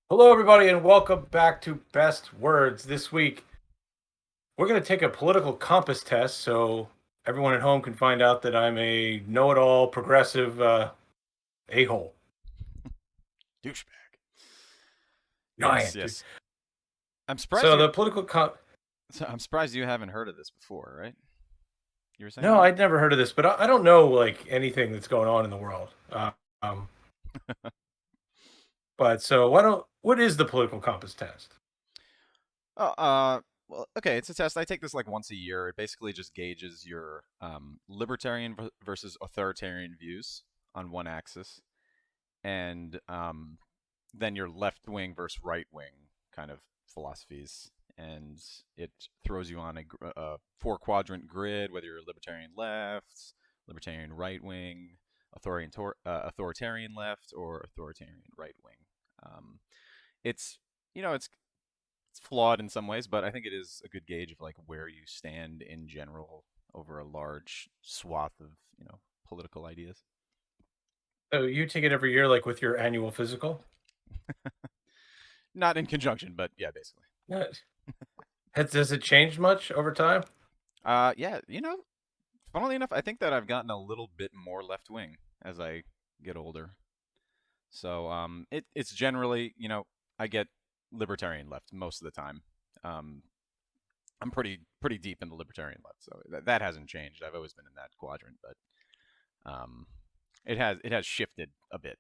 Hello, everybody, and welcome back to Best Words. This week, we're going to take a political compass test so everyone at home can find out that I'm a know it all progressive a hole. Douchebag. Yes, Giant. yes. I'm surprised So, you. the political I'm surprised you haven't heard of this before, right? You were saying, no, Mike? I'd never heard of this, but I don't know like anything that's going on in the world. Um, but so, what is the political compass test? Oh, well, okay. It's a test. I take this like once a year. It basically just gauges your libertarian versus authoritarian views on one axis, and then your left wing versus right wing kind of philosophies. And it throws you on a four quadrant grid, whether you're libertarian left, libertarian right wing, authoritarian left, or authoritarian right wing. Um, it's it's flawed in some ways, but I think it is a good gauge of like where you stand in general over a large swath of political ideas. So, you take it every year, like with your annual physical? Not in conjunction, but yeah, basically. Yes. Does it change much over time? Yeah, funnily enough, I think that I've gotten a little bit more left wing as I get older. So it's generally, I get libertarian left most of the time. Um, I'm pretty deep in the libertarian left, so that hasn't changed. I've always been in that quadrant, but um, it has shifted a bit.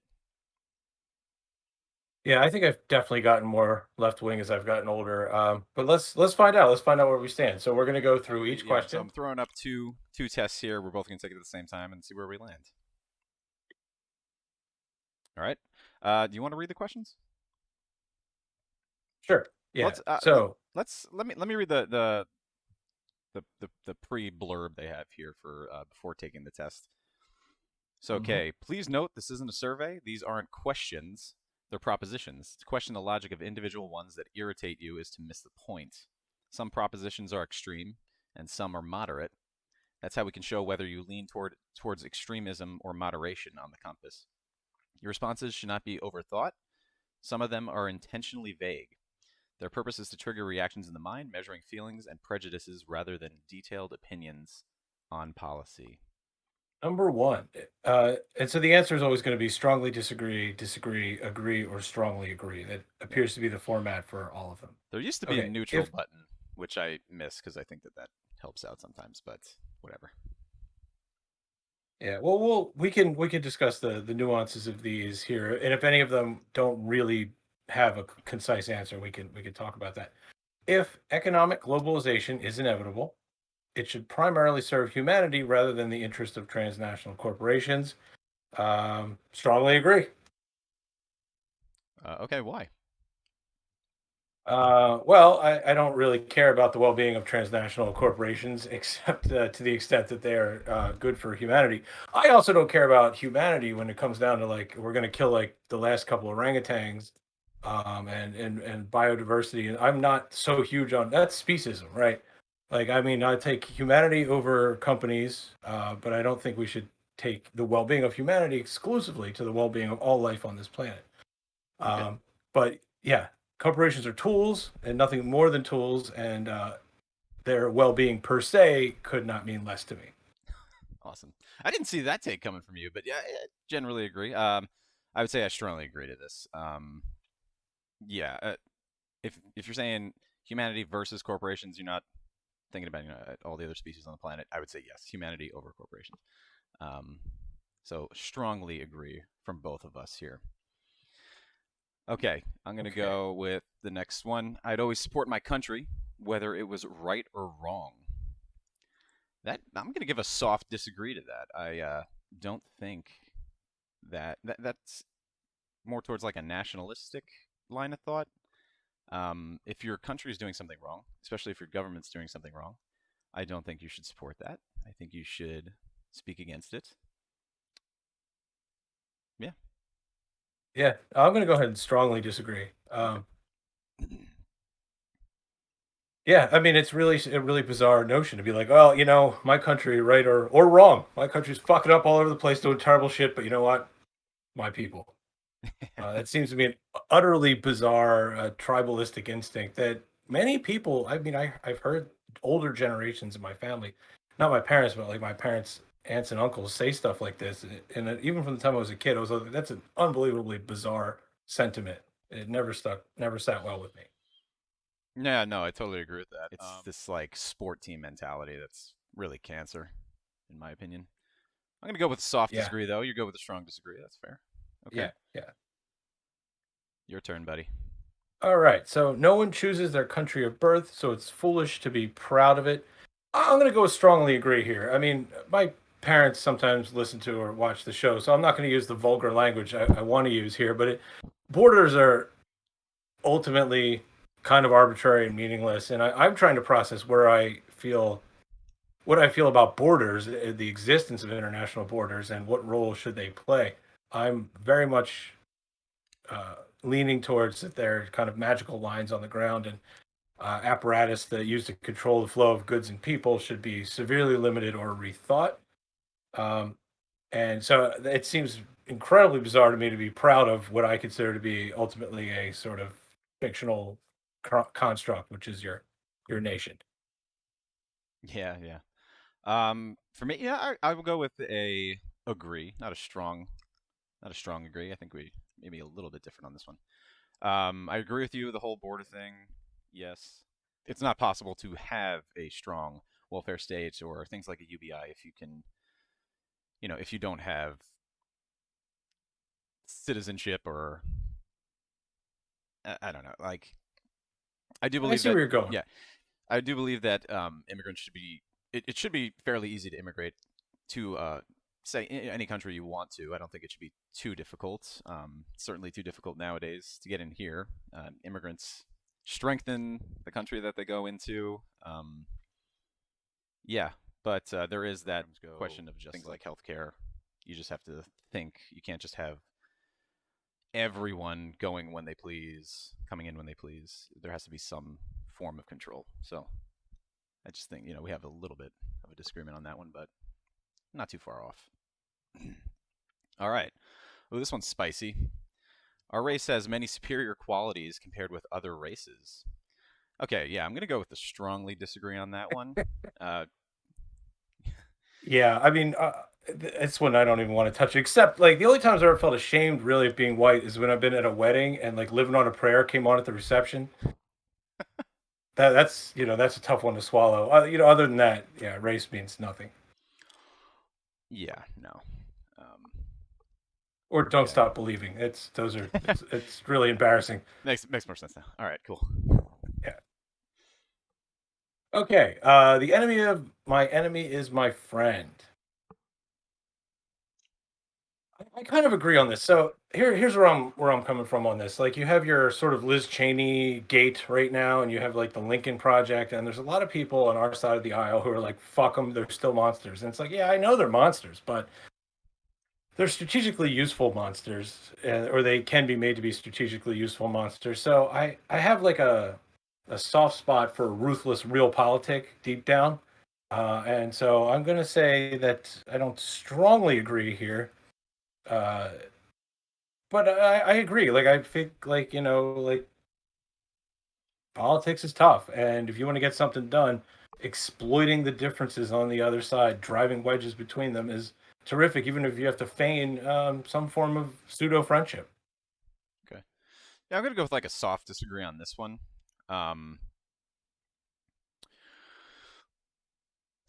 Yeah, I think I've definitely gotten more left wing as I've gotten older. But let's find out. Let's find out where we stand. So we're going to go through Okay, each yeah. So question. I'm throwing up two tests here. We're both gonna take it at the same time and see where we land. All right. Do you want to read the questions? Sure. Well, Yeah. So let me read the pre blurb they have here for before taking the test. So, mhm. okay, please note this isn't a survey. These aren't questions, they're propositions. To question the logic of individual ones that irritate you is to miss the point. Some propositions are extreme, and some are moderate. That's how we can show whether you lean towards extremism or moderation on the compass. Your responses should not be overthought. Some of them are intentionally vague. Their purpose is to trigger reactions in the mind, measuring feelings and prejudices rather than detailed opinions on policy. number one, and so the answer is always going to be strongly disagree, disagree, agree, or strongly agree. That Yeah. appears to be the format for all of them. There used to be a Okay. neutral If button, which I miss because I think that helps out sometimes, but whatever. Yeah, well, we can discuss the nuances of these here, and if any of them don't really have a concise answer, we can talk about that. If economic globalization is inevitable, it should primarily serve humanity rather than the interest of transnational corporations. Strongly agree. Okay, why? Well, I don't really care about the well-being of transnational corporations, except to the extent that they are good for humanity. I also don't care about humanity when it comes down to like we're going to kill like the last couple orangutans, and biodiversity. And I'm not so huge on that's speciesism, right? Like, I mean, I take humanity over companies, but I don't think we should take the well-being of humanity exclusively to the well-being of all life on this planet. Okay, Um, but yeah, corporations are tools and nothing more than tools, and their well-being per se could not mean less to me. awesome. I didn't see that take coming from you, but yeah, I generally agree. I would say I strongly agree to this. Yeah, if you're saying humanity versus corporations, you're not thinking about all the other species on the planet. I would say yes, humanity over corporations. Um, so strongly agree from both of us here. Okay, I'm gonna Okay. go with the next one. I'd always support my country, whether it was right or wrong. That I'm gonna give a soft disagree to that. I don't think that's more towards like a nationalistic line of thought. If your country is doing something wrong, especially if your government's doing something wrong, I don't think you should support that. I think you should speak against it. Yeah. Yeah, I'm going to go ahead and strongly disagree. Okay. Yeah, I mean, it's really a really bizarre notion to be like, well, my country, right or wrong, my country's fucking up all over the place, doing terrible shit, but you know what? My people. That seems to be an utterly bizarre tribalistic instinct that many people, I mean, I've heard older generations in my family, not my parents, but like my parents' aunts and uncles say stuff like this. And even from the time I was a kid, I was like, that's an unbelievably bizarre sentiment. It never stuck, never sat well with me. Yeah, no, I totally agree with that. It's this like sport team mentality that's really cancer, in my opinion. I'm gonna go with soft Yeah, disagree though. You go with a strong disagree. That's fair. Okay, yeah, yeah. your turn, buddy. All right. So no one chooses their country of birth, so it's foolish to be proud of it. I'm going to go strongly agree here. I mean, my parents sometimes listen to or watch the show, so I'm not going to use the vulgar language I want to use here, but borders are ultimately kind of arbitrary and meaningless. And I'm trying to process what I feel about borders, the existence of international borders, and what role should they play. I'm very much leaning towards that they're kind of magical lines on the ground, and apparatus that used to control the flow of goods and people should be severely limited or rethought. Um, and so it seems incredibly bizarre to me to be proud of what I consider to be ultimately a sort of fictional construct, which is your nation. Yeah, yeah. For me, yeah, I will go with a agree, not a strong agree. I think we maybe a little bit different on this one. I agree with you. The whole border thing, yes, it's not possible to have a strong welfare state or things like a UBI if you can, if you don't have citizenship or I don't know. Like, I do I believe see that, where you're going. yeah, I do believe that immigrants should be. It should be fairly easy to immigrate to, say, any country you want to. I don't think it should be too difficult. Certainly too difficult nowadays to get in here. Immigrants strengthen the country that they go into. Yeah, but there is that question of just things like healthcare. You just have to think. You can't just have everyone going when they please, coming in when they please. There has to be some form of control. So I just think, we have a little bit of a disagreement on that one, but not too far off. All right. Oh, this one's spicy. Our race has many superior qualities compared with other races. Okay, yeah, I'm going to go with the strongly disagree on that one. Uh, Yeah, I mean, it's one I don't even want to touch. Except like the only times I ever felt ashamed really of being white is when I've been at a wedding and like "Living on a Prayer" came on at the reception. That's a tough one to swallow. Other than that, yeah, race means nothing. yeah, no. Um, Or "Don't okay. Stop Believing." It's really embarrassing. Makes more sense now. All right, cool. Yeah. Okay. The enemy of my enemy is my friend. I kind of agree on this. So here's where I'm coming from on this. Like you have your sort of Liz Cheney gate right now, and you have like the Lincoln Project, and there's a lot of people on our side of the aisle who are like, "Fuck them, they're still monsters." And it's like, yeah, I know they're monsters, but they're strategically useful monsters, or they can be made to be strategically useful monsters. So I have like a soft spot for ruthless realpolitik deep down, and so I'm gonna say that I don't strongly agree here. Uh, but I agree. Like I think like like politics is tough, and if you want to get something done, exploiting the differences on the other side, driving wedges between them is terrific. Even if you have to feign some form of pseudo friendship. Okay. Yeah, I'm going to go with like a soft disagree on this one. Um,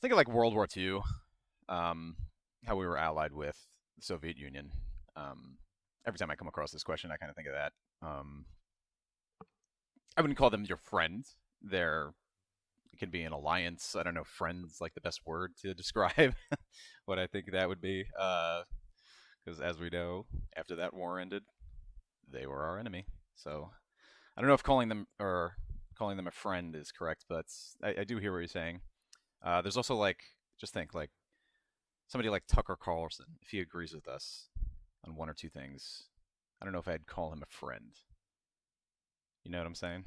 think of like World War II, how we were allied with the Soviet Union. Um, every time I come across this question, I kind of think of that. Um, I wouldn't call them your friend. They're it can be an alliance. I don't know, friends like the best word to describe what I think that would be. Because as we know, after that war ended, they were our enemy. So I don't know if calling them a friend is correct, but I do hear what you're saying. There's also like just think like somebody like Tucker Carlson, if he agrees with us on one or two things, I don't know if I'd call him a friend. You know what I'm saying?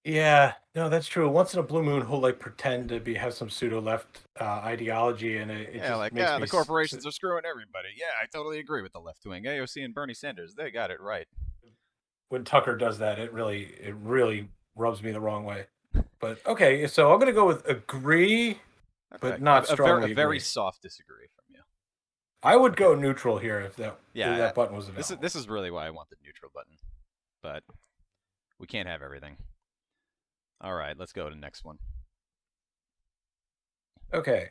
Yeah, no, that's true. Once in a blue moon, he'll like pretend to have some pseudo left ideology, and it Yeah, just like, makes me the corporations are screwing everybody. Yeah, I totally agree with the left wing. AOC and Bernie Sanders, they got it right. when Tucker does that, it really rubs me the wrong way. But okay, so I'm gonna go with agree, but Okay, not a strongly very agree. soft disagree from you. I would Okay. go neutral here if Yeah, that button was this is available. this is really why I want the neutral button, but we can't have everything. All right, let's go to the next one. Okay,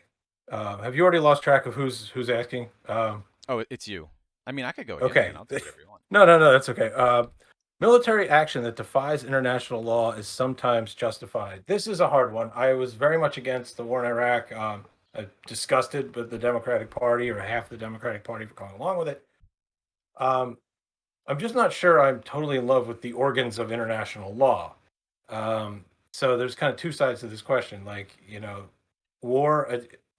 have you already lost track of who's asking? Oh, it's you. I mean, I could go again, man. Okay, I'll do whatever you want. no, that's okay. Military action that defies international law is sometimes justified. This is a hard one. I was very much against the war in Iraq. Disgusted with the Democratic Party or half the Democratic Party for going along with it. Um, I'm just not sure I'm totally in love with the organs of international law. Um, so there's kind of two sides to this question. Like, war,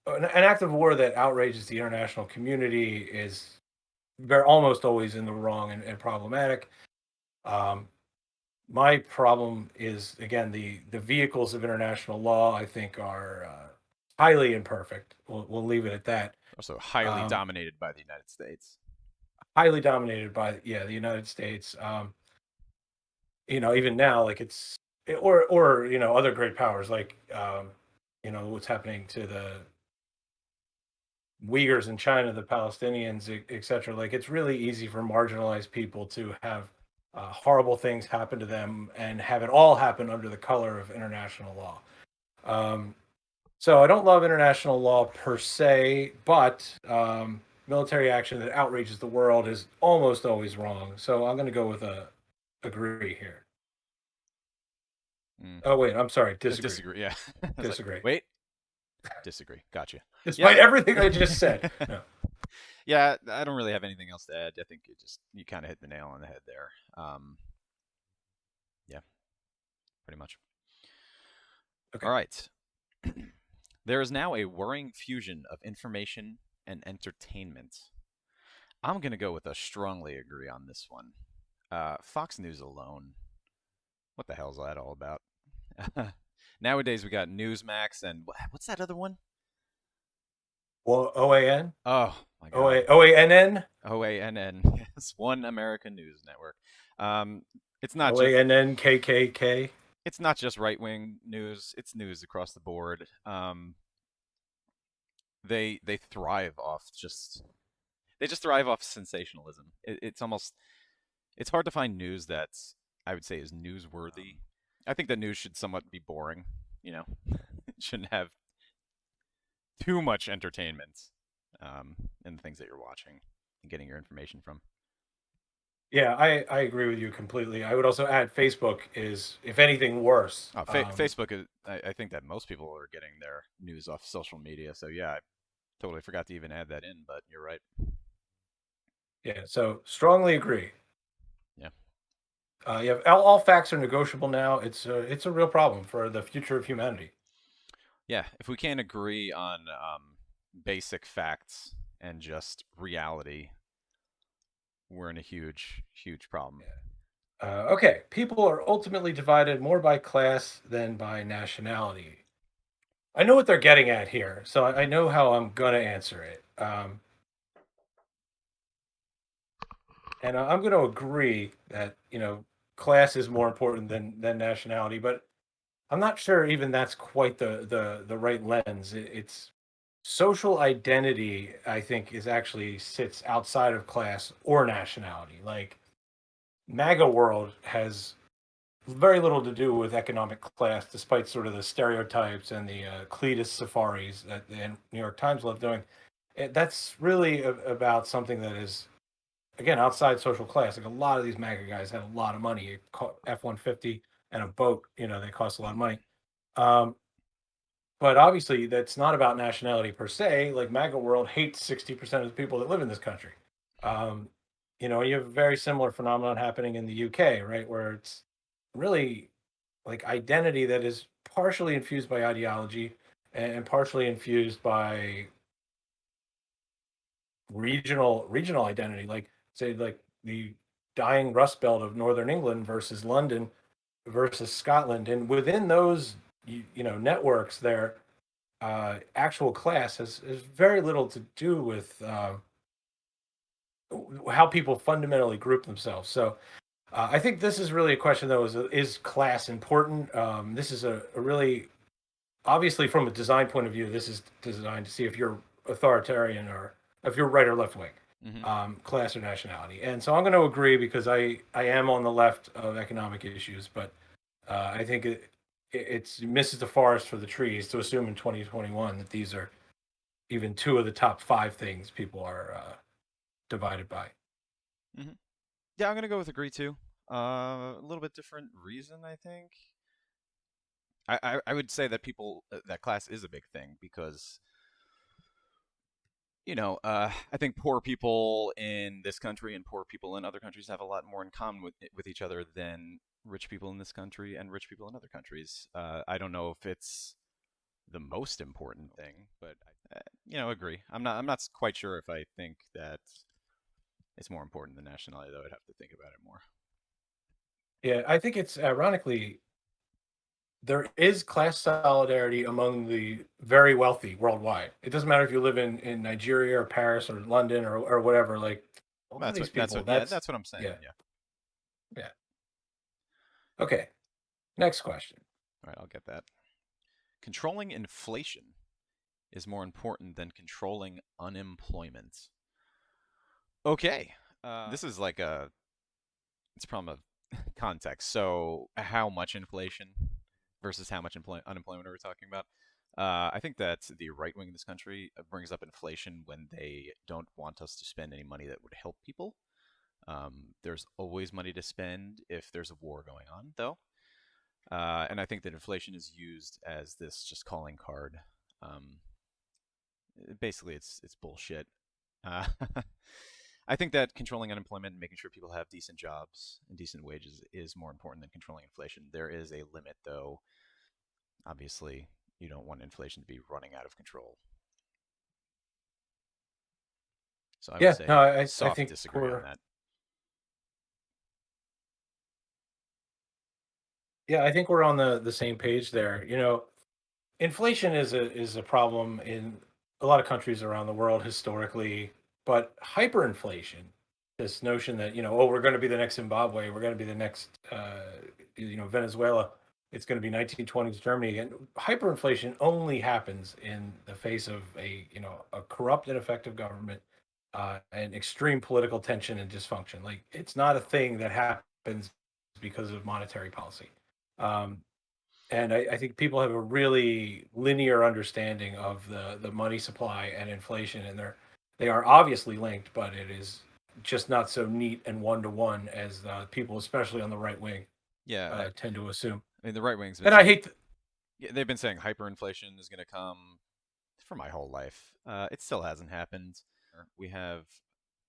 an act of war that outrages the international community is very almost always in the wrong and problematic. Um, my problem is again the vehicles of international law. I think are highly imperfect. We'll leave it at that. Also, highly Um, dominated by the United States. highly dominated by the United States. Even now, like or other great powers like what's happening to the Uyghurs in China, the Palestinians, etc. Like it's really easy for marginalized people to have horrible things happen to them and have it all happen under the color of international law. Um, so I don't love international law per se, but military action that outrages the world is almost always wrong. So I'm going to go with a agree here. Mm. Oh wait, I'm sorry, disagree. Disagree. Yeah. I was like, Disagree. wait, disagree. Gotcha. Despite Yeah. everything I just said. No. Yeah, I don't really have anything else to add. I think you kind of hit the nail on the head there. Yeah, pretty much. Okay. All right. There is now a worrying fusion of information and entertainment. I'm gonna go with a strongly agree on this one. Fox News alone. What the hell is that all about? Nowadays we got Newsmax and what's that other one? Well, OAN, Oh my God. OANN, OANN. Yes, One American News Network. Um, it's not just OANN, KKK. it's not just right wing news. It's news across the board. They thrive off just they just thrive off sensationalism. It's almost it's hard to find news that's I would say is newsworthy. I think the news should somewhat be boring. You know, it shouldn't have too much entertainment in the things that you're watching and getting your information from. Yeah, I agree with you completely. I would also add Facebook is, if anything, worse. Facebook is. I think that most people are getting their news off social media. So yeah, I totally forgot to even add that in. But you're right. Yeah, so strongly agree. Yeah. You have all facts are negotiable now. It's a real problem for the future of humanity. Yeah. If we can't agree on basic facts and just reality, we're in a huge problem. Okay, people are ultimately divided more by class than by nationality. I know what they're getting at here, so I know how I'm gonna answer it. And I'm going to agree that class is more important than nationality, but I'm not sure even that's quite the right lens. It's social identity. I think is actually sits outside of class or nationality. Like MAGA world has very little to do with economic class, despite sort of the stereotypes and the Cletus safaris that the New York Times love doing. That's really about something that is again outside social class. Like a lot of these MAGA guys have a lot of money. F-150 and a boat, they cost a lot of money. Um, but obviously, that's not about nationality per se. Like MAGA world hates 60% of the people that live in this country. Um, you have a very similar phenomenon happening in the UK, right, where it's really like identity that is partially infused by ideology and partially infused by regional identity, like say like the dying Rust Belt of Northern England versus London. versus Scotland, and within those networks, their actual class has very little to do with how people fundamentally group themselves. So I think this is really a question, though: is class important? This is a really obviously from a design point of view. This is designed to see if you're authoritarian or if you're right or left wing, Hmm. class or nationality. And so I'm going to agree because I am on the left of economic issues, but I think it misses the forest for the trees to assume in 2021 that these are even two of the top five things people are divided by. Hmm. Yeah, I'm gonna go with agree too. A little bit different reason, I think. I would say that people that class is a big thing because I think poor people in this country and poor people in other countries have a lot more in common with each other than rich people in this country and rich people in other countries. I don't know if it's the most important thing, but agree. I'm not quite sure if I think that it's more important than nationality, though. I'd have to think about it more. Yeah, I think it's ironically there is class solidarity among the very wealthy worldwide. It doesn't matter if you live in Nigeria or Paris or London or whatever. Like a lot of That's these what that's people, what yeah, that's that's what I'm saying. yeah, Yeah. yeah. Okay, next question. All right, I'll get that. Controlling inflation is more important than controlling unemployment. Okay. This is like it's a problem of context. So, how much inflation versus how much unemployment are we talking about? I think that the right wing in this country brings up inflation when they don't want us to spend any money that would help people. There's always money to spend if there's a war going on, though. And I think that inflation is used as this just calling card. Um, Basically, it's bullshit. Uh, I think that controlling unemployment and making sure people have decent jobs and decent wages is more important than controlling inflation. There is a limit, though. Obviously, you don't want inflation to be running out of control. So I would Yeah, no, say I soft think disagree on that. I think we're on the same page there. Inflation is a problem in a lot of countries around the world historically, but hyperinflation, this notion that oh, we're going to be the next Zimbabwe, we're going to be the next Venezuela, it's going to be 1920s Germany, and hyperinflation only happens in the face of a corrupt, ineffective government, and extreme political tension and dysfunction. Like it's not a thing that happens because of monetary policy. Um, and I think people have a really linear understanding of the money supply and inflation, and they are obviously linked, but it is just not so neat and one to one as people, especially on the right wing, Yeah, tend to assume. I mean the right wing's been And I saying hate, yeah, they've been saying hyperinflation is going to come for my whole life. It still hasn't happened. We have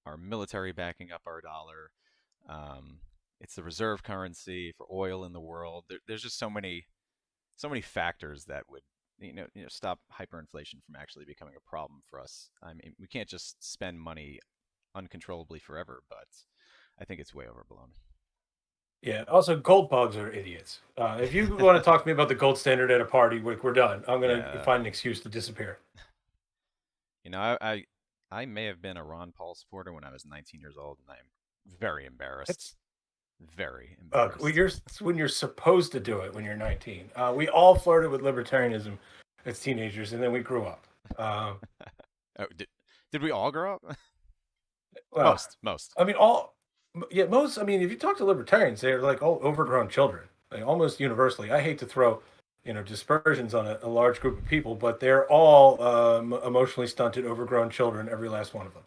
our military backing up our dollar. Um, it's the reserve currency for oil in the world. There's just so many factors that would stop hyperinflation from actually becoming a problem for us. I mean, we can't just spend money uncontrollably forever, but I think it's way overblown. yeah. Also, gold bugs are idiots. If you want to talk to me about the gold standard at a party, we're done. I'm gonna Yeah, find an excuse to disappear. I may have been a Ron Paul supporter when I was 19 years old, and I'm very embarrassed. That's Very when embarrassed. you're supposed to do it when you're 19. We all flirted with libertarianism as teenagers, and then we grew up. Um, Oh, did we all grow up? well, Most. I mean, yeah, most. I mean, if you talk to libertarians, they're like all overgrown children, like almost universally. I hate to throw, dispersions on a large group of people, but they're all emotionally stunted, overgrown children, every last one of them.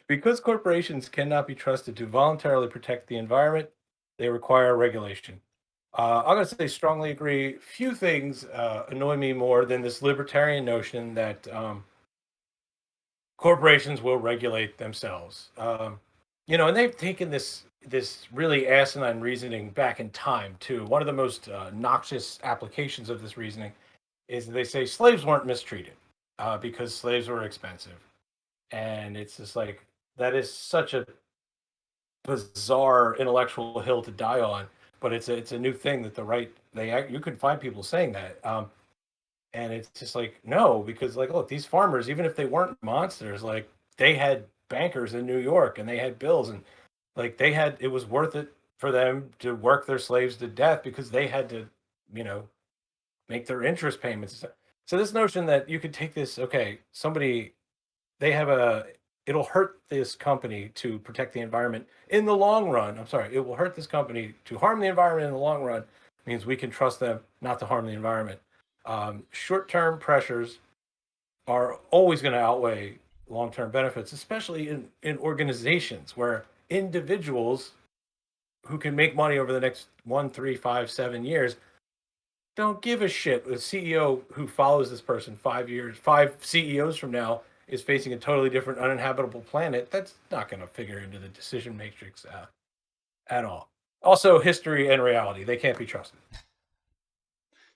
Because corporations cannot be trusted to voluntarily protect the environment, they require regulation. I'm going to say strongly agree. Few things annoy me more than this libertarian notion that corporations will regulate themselves. And they've taken this really asinine reasoning back in time too. One of the most noxious applications of this reasoning is they say slaves weren't mistreated because slaves were expensive, and it's just like that is such a bizarre intellectual hill to die on. but it's a new thing that the right you can find people saying that. And it's just like no, because like look, these farmers, even if they weren't monsters, like they had bankers in New York and they had bills and like they had it was worth it for them to work their slaves to death because they had to, you know, make their interest payments. So this notion that you could take this, okay, somebody they have a it'll hurt this company to protect the environment in the long run. I'm sorry, it will hurt this company to harm the environment in the long run means we can trust them not to harm the environment. Short-term pressures are always going to outweigh long-term benefits, especially in organizations where individuals who can make money over the next 1, 3, 5, 7 years don't give a shit. A CEO who follows this person 5 years, five CEOs from now is facing a totally different uninhabitable planet. That's not going to figure into the decision matrix at all. Also, history and reality, they can't be trusted.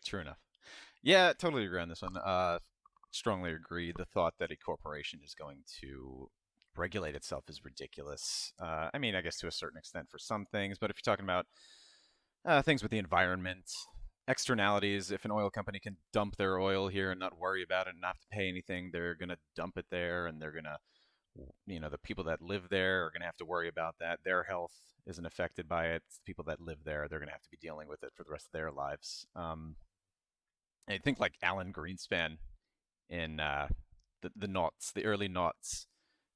True enough. Yeah, totally agree on this one. Strongly agree. The thought that a corporation is going to regulate itself is ridiculous. I mean, I guess to a certain extent for some things, but if you're talking about things with the environment, externalities, if an oil company can dump their oil here and not worry about it and not have to pay anything, they're going to dump it there and they're going to, the people that live there are going to have to worry about that. Their health isn't affected by it. The people that live there, they're going to have to be dealing with it for the rest of their lives. I think like Alan Greenspan in the knots, the early knots,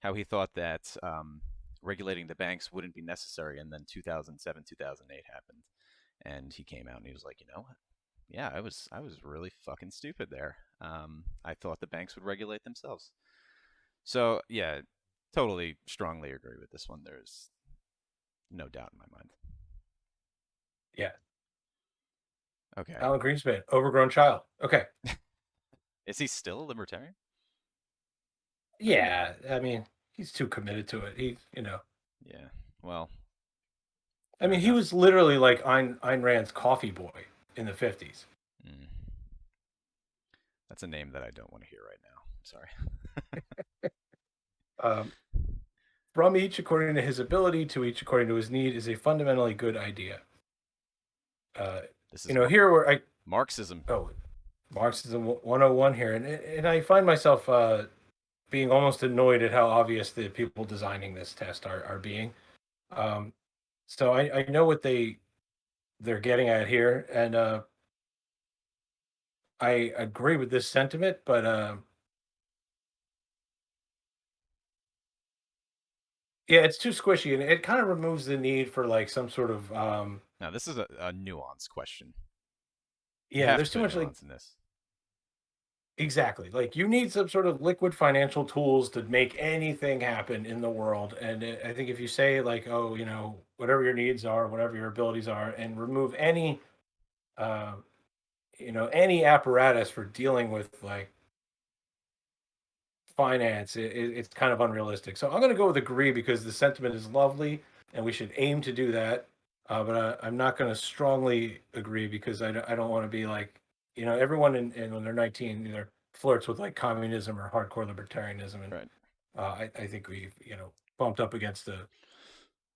how he thought that regulating the banks wouldn't be necessary, and then 2007, 2008 happened, and he came out and he was like, yeah, I was really fucking stupid there. I thought the banks would regulate themselves. So yeah, totally, strongly agree with this one. There's no doubt in my mind. Yeah. Okay, Alan Greenspan, overgrown child. Okay. is he still a libertarian? Yeah. I mean, he's too committed to it. Yeah. Well, I fair mean, he enough. was literally like Ayn Rand's coffee boy in the 50s. Mm. That's a name that I don't want to hear right now. I'm sorry. Um, from each according to his ability to each according to his need is a fundamentally good idea. Uh, This is here where Marxism. oh, Marxism 101 here, and I find myself being almost annoyed at how obvious the people designing this test are being. Um, so I know what they're getting at here, and I agree with this sentiment, but yeah, it's too squishy, and it kind of removes the need for like some sort of Now, this is a nuance question. You yeah. have to There's too put much like nuance in this. exactly like you need some sort of liquid financial tools to make anything happen in the world, and I think if you say like, oh, whatever your needs are, whatever your abilities are, and remove any uh, any apparatus for dealing with like finance, it's kind of unrealistic. So I'm going to go with agree because the sentiment is lovely and we should aim to do that. But I'm not going to strongly agree because I don't want to be like, everyone when they're 19 either flirts with like communism or hardcore libertarianism. And Right. I think we've, bumped up against the.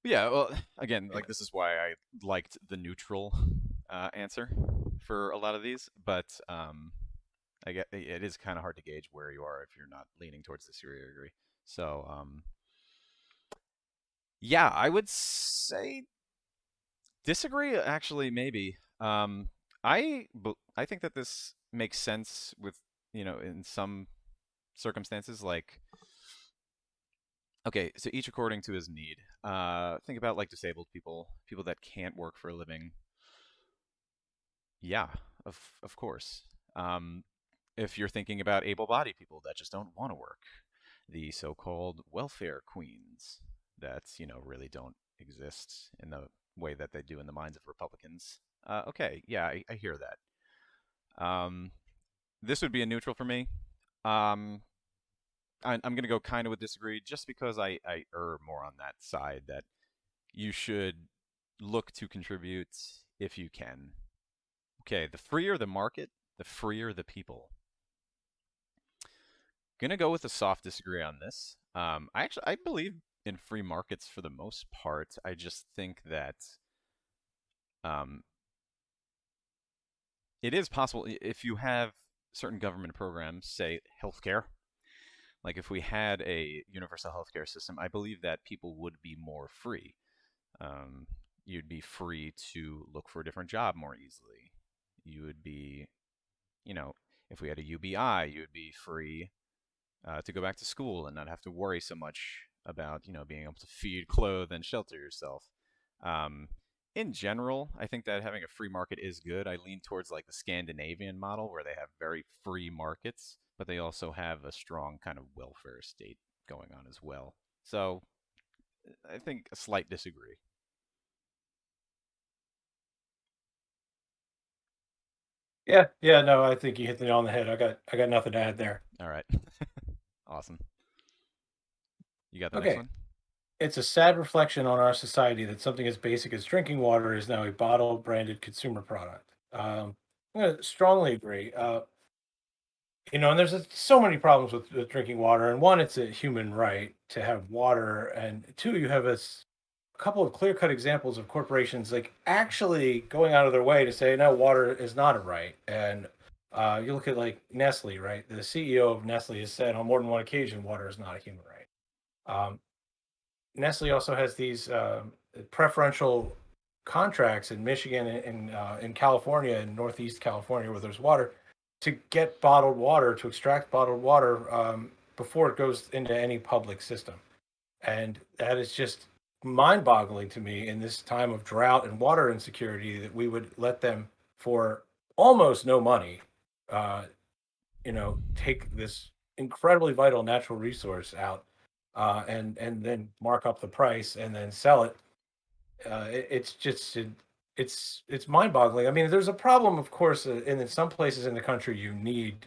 Yeah, well, again, like this is why I liked the neutral answer for a lot of these, but I get it is kind of hard to gauge where you are if you're not leaning towards the Syria agree. So, yeah, I would say disagree. Actually, maybe. I think that this makes sense with in some circumstances. Like, okay, so each according to his need. Think about like disabled people, people that can't work for a living. Yeah, of course. Um, if you're thinking about able-bodied people that just don't want to work, the so-called welfare queens that really don't exist in the way that they do in the minds of Republicans. Okay, yeah, I hear that. This would be a neutral for me. Um, I'm going to go kind of with disagree just because I err more on that side that you should look to contribute if you can. Okay, the freer the market, the freer the people. Gonna go with a soft disagree on this. I believe in free markets for the most part. I just think that Um, it is possible if you have certain government programs, say healthcare. Like if we had a universal healthcare system, I believe that people would be more free. Um, you'd be free to look for a different job more easily. You would be, you know, if we had a UBI, you would be free to go back to school and not have to worry so much about, being able to feed, clothe, and shelter yourself. Um, in general, I think that having a free market is good. I lean towards like the Scandinavian model where they have very free markets, but they also have a strong kind of welfare state going on as well. So I think a slight disagree. Yeah, yeah, no, I think you hit the nail on the head. I got nothing to add there. All right. Awesome. You got the next Okay. one? It's a sad reflection on our society that something as basic as drinking water is now a bottle branded consumer product. I'm going to strongly agree. And there's so many problems with drinking water. And one, it's a human right to have water. And two, you have a couple of clear cut examples of corporations like actually going out of their way to say, no, water is not a right. And you look at like Nestle, right? The CEO of Nestle has said on more than one occasion, water is not a human right. Um, Nestle also has these preferential contracts in Michigan and in California and Northeast California where there's water to get bottled water to extract bottled water before it goes into any public system, and that is just mind-boggling to me in this time of drought and water insecurity that we would let them for almost no money, uh, take this incredibly vital natural resource out and then mark up the price and then sell it. It's just it's mind-boggling. I mean, there's a problem, of course, and in some places in the country you need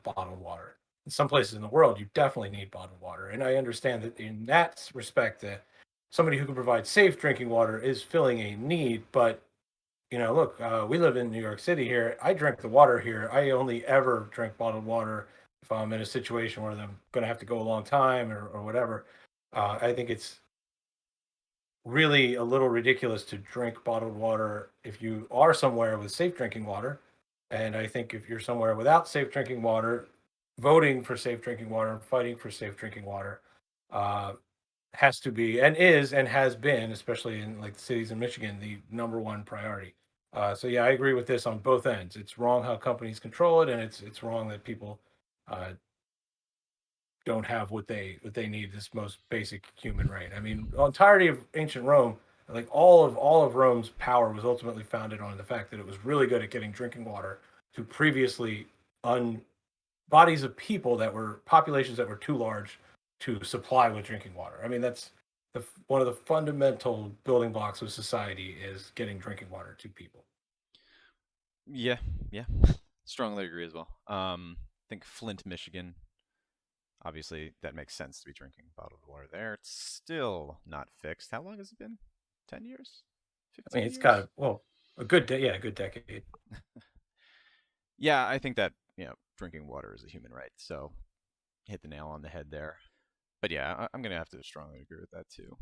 bottled water. In some places in the world, you definitely need bottled water, and I understand that in that respect, that somebody who can provide safe drinking water is filling a need. But look, we live in New York City here. I drink the water here. I only ever drink bottled water if I'm in a situation where I'm going to have to go a long time or whatever. I think it's really a little ridiculous to drink bottled water if you are somewhere with safe drinking water. And I think if you're somewhere without safe drinking water, voting for safe drinking water and fighting for safe drinking water uh, has to be and is and has been, especially in like the cities in Michigan, the number one priority. So yeah, I agree with this on both ends. It's wrong how companies control it, and it's wrong that people uh, don't have what they need, this most basic human right. I mean, the entirety of ancient Rome, like all of Rome's power was ultimately founded on the fact that it was really good at getting drinking water to previously un bodies of people that were populations that were too large to supply with drinking water. I mean, that's one of the fundamental building blocks of society is getting drinking water to people. Yeah, yeah. Strongly agree as well. I think Flint, Michigan. Obviously, that makes sense to be drinking bottled water there. It's still not fixed. How long has it been? 10 years? I mean, 15 it's got years? a good yeah, a good decade. Yeah, I think that, drinking water is a human right. So, hit the nail on the head there. But yeah, I'm going to have to strongly agree with that too.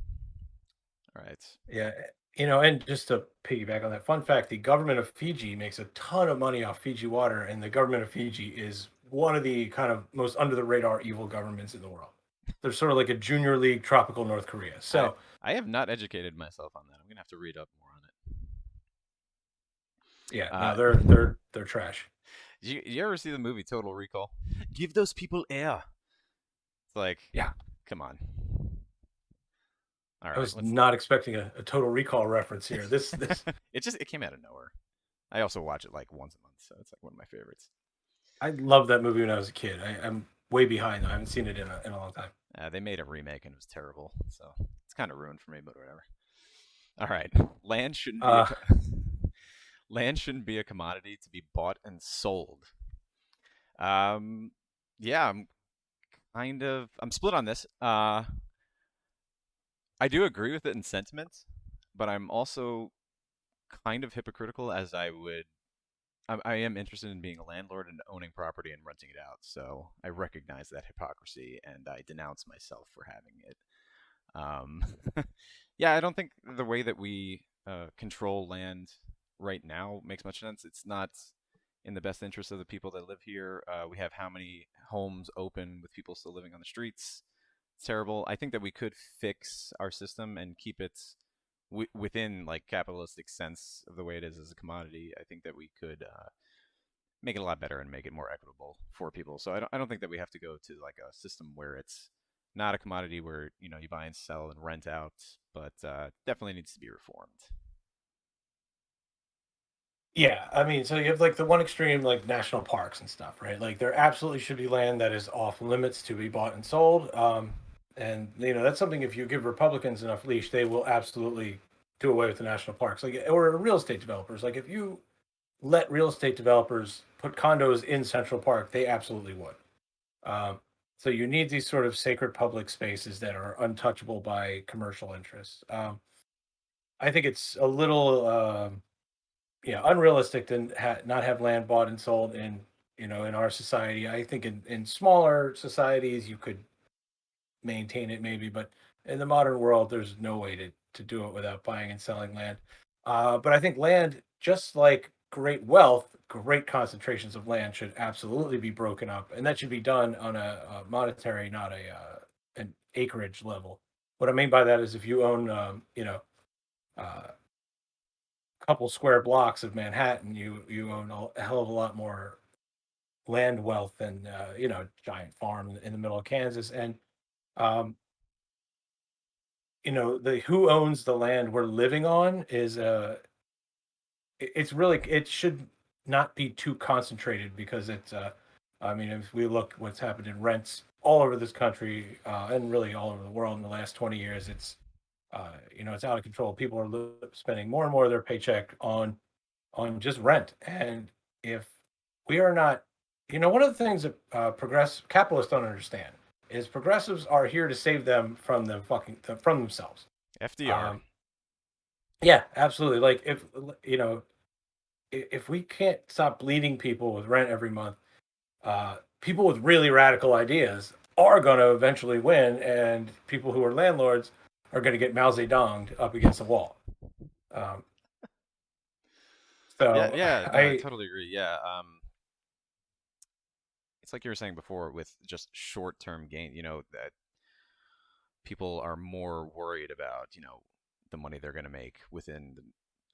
All right. Yeah, and just to piggyback on that, fun fact: the government of Fiji makes a ton of money off Fiji water, and the government of Fiji is one of the kind of most under the radar evil governments in the world. They're sort of like a junior league tropical North Korea. I So I have not educated myself on that. I'm going to have to read up more on yeah, it. no, they're trash. You ever see the movie Total Recall? Give those people air. It's like, Yeah, come on. All I right, was let's. not expecting a Total Recall reference here. This It came out of nowhere. I also watch it like once a month, so it's like one of my favorites. I loved that movie when I was a kid. I'm way behind though. I haven't seen it in a long time. They made a remake and it was terrible, so it's kind of ruined for me, but whatever. All right, land shouldn't be a Uh, co- land shouldn't be a commodity to be bought and sold. Um, yeah, I'm split on this. I do agree with it in sentiment, but I'm also kind of hypocritical as I am interested in being a landlord and owning property and renting it out. So I recognize that hypocrisy and I denounce myself for having it. Um, yeah, I don't think the way that we control land right now makes much sense. It's not in the best interest of the people that live here. We have how many homes open with people still living on the streets? It's terrible. I think that we could fix our system and keep it within like capitalistic sense of the way it is as a commodity. I think that we could make it a lot better and make it more equitable for people. So I don't think that we have to go to like a system where it's not a commodity where you buy and sell and rent out, but definitely needs to be reformed. Yeah, I mean, so you have like the one extreme, like national parks and stuff, right? Like there absolutely should be land that is off limits to be bought and sold. And that's something if you give Republicans enough leash, they will absolutely do away with the national parks, like or real estate developers. Like if you let real estate developers put condos in Central Park, they absolutely would. Um, so you need these sort of sacred public spaces that are untouchable by commercial interests. I think it's a little. Yeah, unrealistic to not have land bought and sold in in our society. I think in smaller societies you could maintain it maybe, but in the modern world there's no way to do it without buying and selling land. But I think land, just like great wealth, great concentrations of land should absolutely be broken up, and that should be done on a monetary, not an acreage level. What I mean by that is if you own uh, couple square blocks of Manhattan, you own a hell of a lot more land wealth than giant farm in the middle of Kansas. And um, the who owns the land we're living on is it's really, it should not be too concentrated because it's I mean, if we look what's happened in rents all over this country and really all over the world in the last 20 years, it's out of control. People are spending more and more of their paycheck on just rent. And if we are not, one of the things that progress capitalists don't understand is progressives are here to save them from from themselves. FDR. Um, yeah, absolutely. Like if we can't stop bleeding people with rent every month, people with really radical ideas are going to eventually win, and people who are landlords are going to get Mao Zedonged up against the wall. Um, Yeah, so yeah, no, I I totally agree. Yeah, it's like you were saying before with just short-term gain, that people are more worried about, the money they're going to make within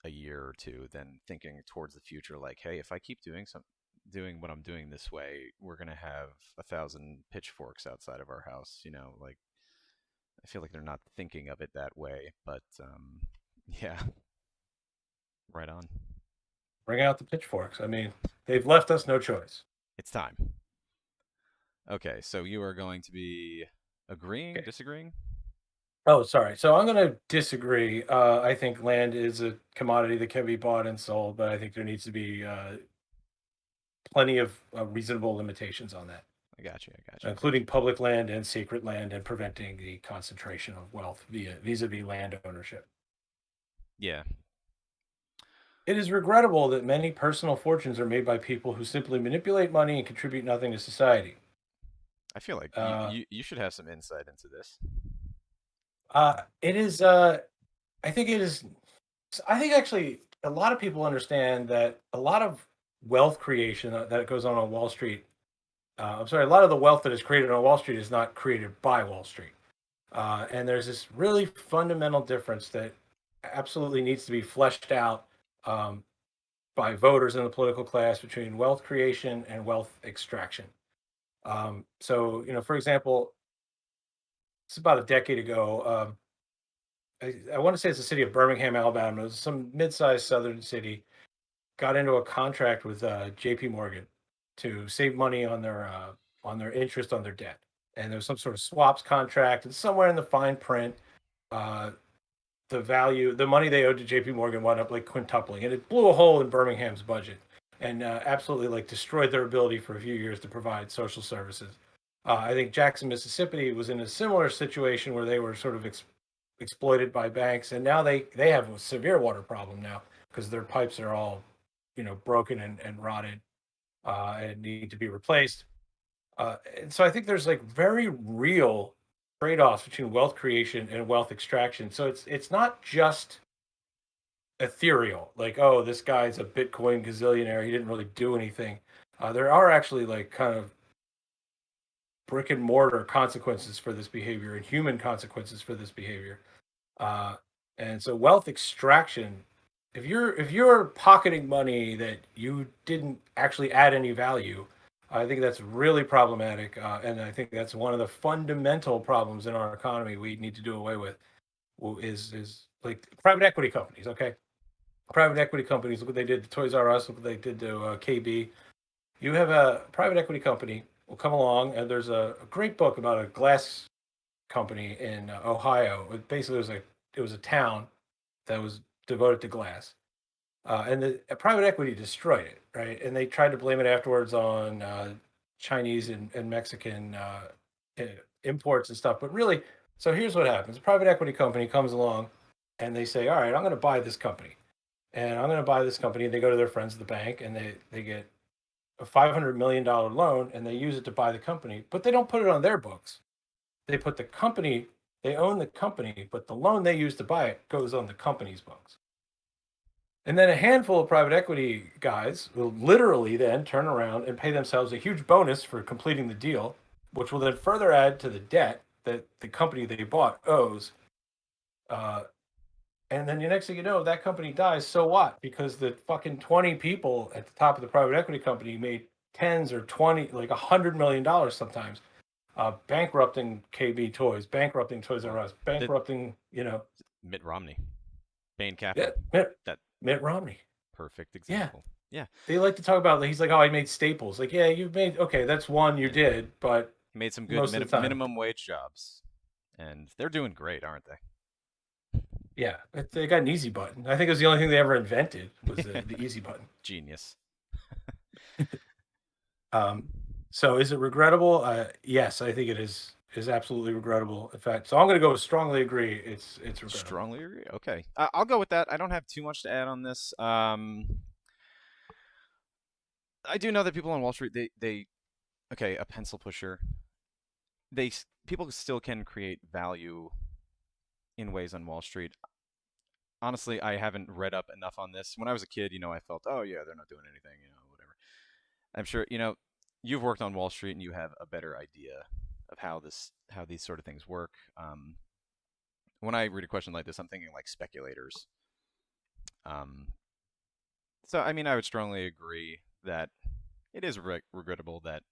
a year or two than thinking towards the future like, hey, if I keep doing what I'm doing this way, we're going to have 1,000 pitchforks outside of our house, like I feel like they're not thinking of it that way, but yeah, right on. bring out the pitchforks. I mean, they've left us no choice. It's time. Okay, so you are going to be agreeing, Okay. disagreeing? Oh, sorry. So I'm going to disagree. I think land is a commodity that can be bought and sold, but I think there needs to be plenty of reasonable limitations on that, I got you. I got you. including public land and sacred land, and preventing the concentration of wealth vis-a-vis land ownership. Yeah, It is regrettable that many personal fortunes are made by people who simply manipulate money and contribute nothing to society. I feel like you, Uh, you you should have some insight into this. it is. I think it is. I think actually a lot of people understand that a lot of wealth creation that goes on Wall Street. I'm sorry, a lot of the wealth that is created on Wall Street is not created by Wall Street. And there's this really fundamental difference that absolutely needs to be fleshed out um, by voters in the political class between wealth creation and wealth extraction. So, for example, it's about a decade ago. I want to say it's the city of Birmingham, Alabama. It was some mid-sized southern city. Got into a contract with J.P. Morgan to save money on their interest on their debt, and there was some sort of swaps contract, and somewhere in the fine print, uh, the money they owed to J.P. Morgan wound up like quintupling, and it blew a hole in Birmingham's budget, and absolutely like destroyed their ability for a few years to provide social services. I think Jackson, Mississippi, was in a similar situation where they were sort of exploited by banks, and now they have a severe water problem now because their pipes are all broken and rotted and need to be replaced. And so I think there's like very real trade-offs between wealth creation and wealth extraction. So it's not just ethereal. Like, oh, this guy's a Bitcoin gazillionaire. He didn't really do anything. There are actually like kind of brick and mortar consequences for this behavior and human consequences for this behavior. Uh, and so wealth extraction, if you're pocketing money that you didn't actually add any value, I think that's really problematic. And I think that's one of the fundamental problems in our economy we need to do away with. Is like private equity companies. Okay, private equity companies. Look what they did to Toys R Us. Look what they did to KB. You have a private equity company will come along, and there's a great book about a glass company in Ohio. Basically, it was a town that was devoted to glass, and the private equity destroyed it, right? And they tried to blame it afterwards on Chinese and Mexican i- imports and stuff. But really, so here's what happens: a private equity company comes along, and they say, "All right, I'm going to buy this company." And I'm going to buy this company. And they go to their friends at the bank and they get a $500 million loan and they use it to buy the company, but they don't put it on their books. They put the company, they own the company, but the loan they use to buy it goes on the company's books. And then a handful of private equity guys will literally then turn around and pay themselves a huge bonus for completing the deal, which will then further add to the debt that the company they bought owes. Uh, and then the next thing you know, that company dies. So what? Because the fucking 20 people at the top of the private equity company made tens or 20, like $100 million sometimes, bankrupting KB Toys, bankrupting Toys R Us, Did bankrupting, Mitt Romney, Bain yeah, Capital, that Mitt Romney. perfect Yeah. example. Yeah, They like to talk about, he's like, oh, I made Staples. Like, yeah, you made, okay, that's one you yeah. did, but He made some good most of the time, minimum wage jobs, and they're doing great, aren't yeah, they got an easy button. I think it was the only thing they ever invented was they? the easy button. Genius. Um, so is it regrettable? Yes, I think it is absolutely regrettable. In fact, so I'm going to go strongly agree. It's regrettable. Strongly agree. Okay, I'll go with that. I don't have too much to add on this. I do know that people on Wall Street, they okay, a pencil pusher. People still can create value in ways on Wall Street. Honestly, I haven't read up enough on this. When I was a kid, I felt, oh yeah, they're not doing anything, whatever. I'm sure, you've worked on Wall Street and you have a better idea of how these sort of things work. When I read a question like this, I'm thinking like speculators. Um, so I mean, I would strongly agree that it is regrettable that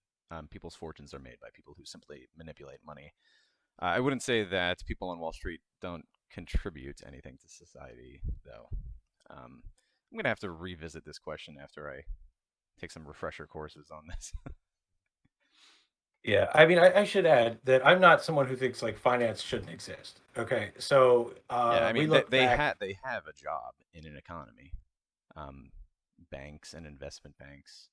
people's fortunes are made by people who simply manipulate money. I wouldn't say that people on Wall Street don't contribute anything to society, though. I'm gonna have to revisit this question after I take some refresher courses on this. Yeah, I mean, I should add that I'm not someone who thinks like finance shouldn't exist. Okay, so Yeah, I we mean look back. they have a job in an economy. Um, Banks and investment banks.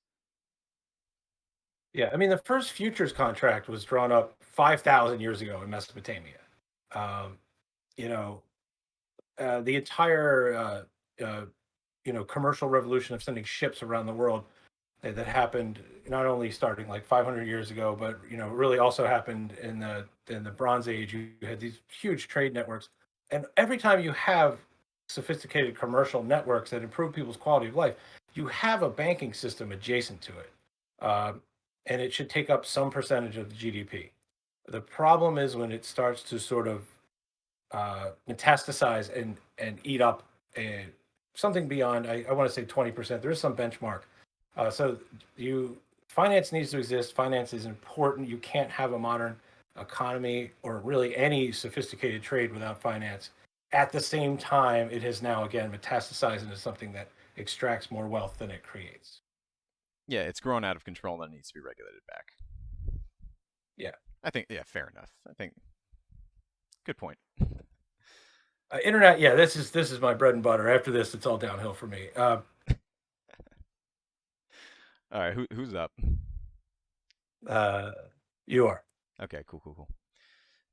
Yeah, I mean, the first futures contract was drawn up 5,000 years ago in Mesopotamia. Um, you know, the entire commercial revolution of sending ships around the world that happened not only starting like 500 years ago, but really also happened in the Bronze Age. You had these huge trade networks, and every time you have sophisticated commercial networks that improve people's quality of life, you have a banking system adjacent to it, um, and it should take up some percentage of the GDP. The problem is when it starts to sort of metastasize and eat up a, something beyond. I want to say 20%. There is some benchmark. So you finance needs to exist. Finance is important. You can't have a modern economy or really any sophisticated trade without finance. At the same time, it has now again metastasized into something that extracts more wealth than it creates. Yeah, it's grown out of control and it needs to be regulated back. Yeah. I think, yeah, fair enough. I think, good point. Internet. Yeah, this is my bread and butter. After this, it's all downhill for me. All right, who's up? Uh, you are. Okay, cool.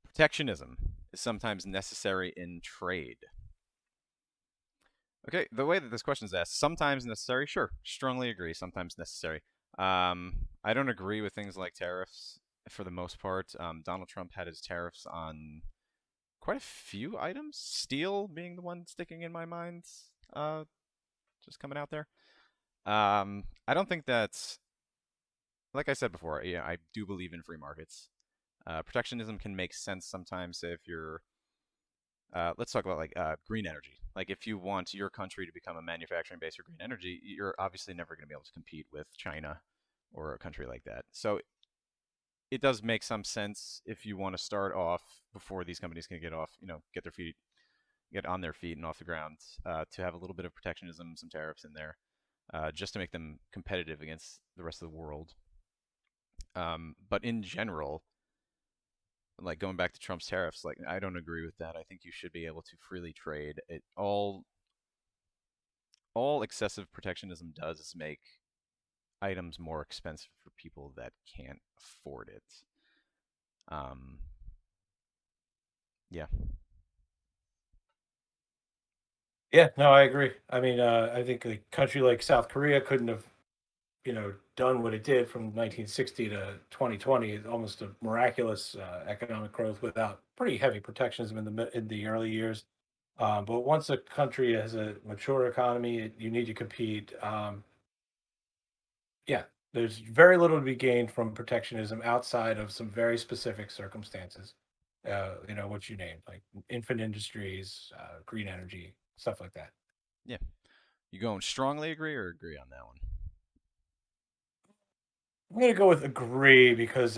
Protectionism is sometimes necessary in trade. Okay, the way that this question is asked, sometimes necessary, sure, strongly agree, sometimes necessary. I don't agree with things like tariffs for the most part. Donald Trump had his tariffs on quite a few items, steel being the one sticking in my mind. just coming out there. I don't think that's, like I said before. Yeah, I do believe in free markets. Protectionism can make sense sometimes if you're. Let's talk about like green energy. Like if you want your country to become a manufacturing base for green energy, you're obviously never going to be able to compete with China or a country like that. So it does make some sense if you want to start off before these companies can get off, get on their feet and off the ground, to have a little bit of protectionism, some tariffs in there, just to make them competitive against the rest of the world. But in general, like going back to Trump's tariffs, like I don't agree with that. I think you should be able to freely trade. It all excessive protectionism does is make items more expensive for people that can't afford it. Um, yeah. Yeah, no, I agree. I mean, I think a country like South Korea couldn't have, done what it did from 1960 to 2020. It's almost a miraculous economic growth without pretty heavy protectionism in the early years. But once a country has a mature economy, you need to compete. Yeah, there's very little to be gained from protectionism outside of some very specific circumstances. What you named, like infant industries, green energy, stuff like that. Yeah. You going strongly agree or agree on that one? I'm gonna go with agree because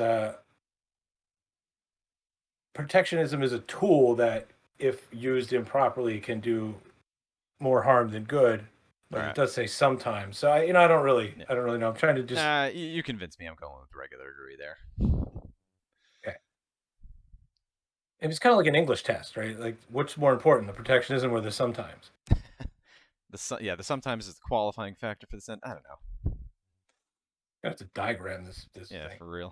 protectionism is a tool that, if used improperly, can do more harm than good. All But it right. does say sometimes. So Yeah. I don't really know. I'm trying to just. Nah, you convinced me. I'm going with regular agree there. Okay. It's kind of like an English test, right? Like, what's more important, the protectionism or the sometimes? The sometimes is the qualifying factor for the sentence. I don't know. I have to diagram this Yeah, thing. for real.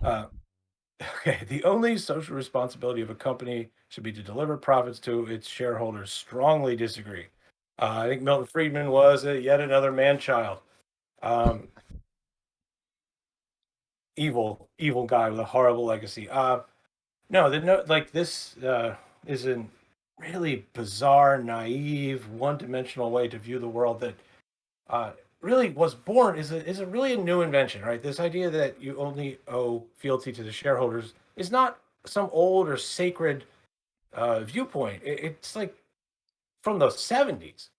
Okay, the only social responsibility of a company should be to deliver profits to its shareholders. Strongly disagree. I think Milton Friedman was yet another man child. Um, evil guy with a horrible legacy. No, no, like this is a really bizarre, naive, one-dimensional way to view the world that uh, really was born is a really a new invention, right? This idea that you only owe fealty to the shareholders is not some old or sacred viewpoint. It's like from the 70s.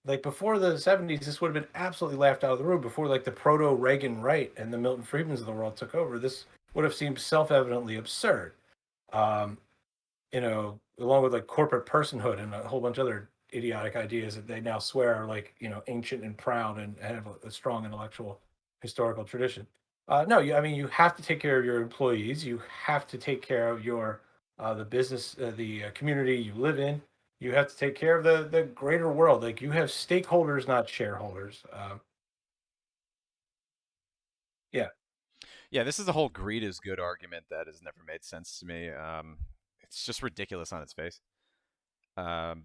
Like before the 70s, this would have been absolutely laughed out of the room. Before like the proto Reagan right and the Milton Friedmans of the world took over, this would have seemed self evidently absurd. Um, Along with like corporate personhood and a whole bunch of other idiotic ideas that they now swear are like, ancient and proud and have a strong intellectual historical tradition. No, I mean, you have to take care of your employees. You have to take care of your the business, the community you live in. You have to take care of the greater world. Like you have stakeholders, not shareholders. Yeah. Yeah, this is the whole greed is good argument that has never made sense to me. It's just ridiculous on its face. Um,